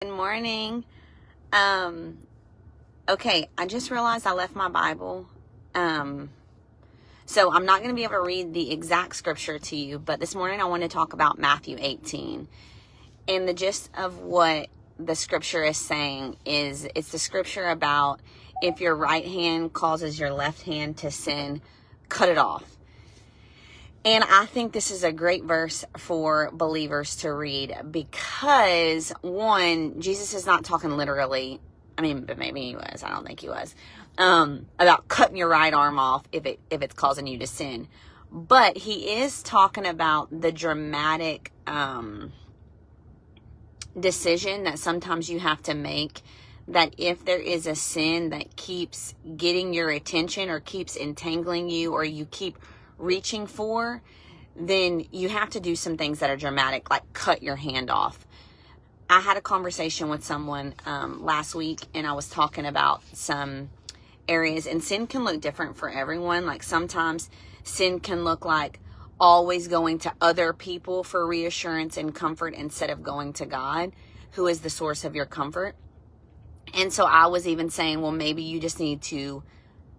Good morning. Okay, I just realized I left my Bible. So I'm not going to be able to read the exact scripture to you, but this morning I want to talk about Matthew 18. And the gist of what the scripture is saying is it's the scripture about if your right hand causes your left hand to sin, cut it off. And I think this is a great verse for believers to read because, one, Jesus is not talking literally. I mean, but maybe he was. I don't think he was. About cutting your right arm off if it's causing you to sin. But he is talking about the dramatic decision that sometimes you have to make, that if there is a sin that keeps getting your attention or keeps entangling you or you keep reaching for, then you have to do some things that are dramatic, like cut your hand off. I had a conversation with someone last week, and I was talking about some areas, and sin can look different for everyone. Like sometimes sin can look like always going to other people for reassurance and comfort instead of going to God, who is the source of your comfort. And so I was even saying, well, maybe you just need to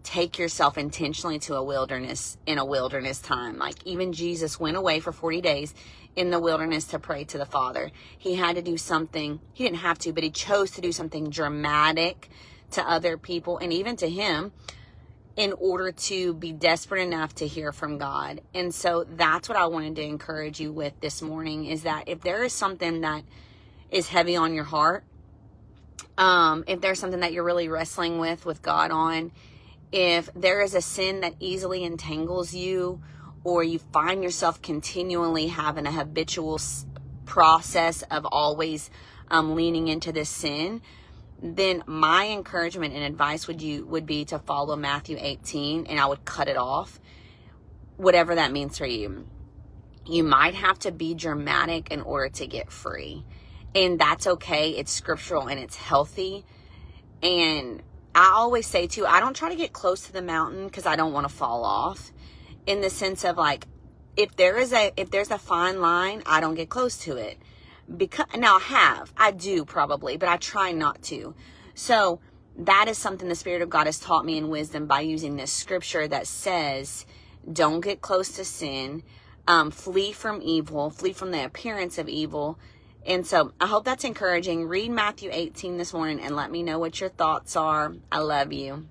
take yourself intentionally to a wilderness in a wilderness time. Like even Jesus went away for 40 days in the wilderness to pray to the Father. He had to do something. He didn't have to, but he chose to do something dramatic to other people and even to him in order to be desperate enough to hear from God. And so that's what I wanted to encourage you with this morning, is that if there is something that is heavy on your heart, if there's something that you're really wrestling with God on, if there is a sin that easily entangles you, or you find yourself continually having a habitual process of always leaning into this sin, then my encouragement and advice would be to follow Matthew 18, and I would cut it off, whatever that means for you. You might have to be dramatic in order to get free, and that's okay. It's scriptural and it's healthy. And I always say too, I don't try to get close to the mountain because I don't want to fall off, in the sense of like, if there's a fine line, I don't get close to it. Because now I do probably, but I try not to. So that is something the Spirit of God has taught me in wisdom by using this scripture that says, don't get close to sin, flee from evil, flee from the appearance of evil. And so I hope that's encouraging. Read Matthew 18 this morning and let me know what your thoughts are. I love you.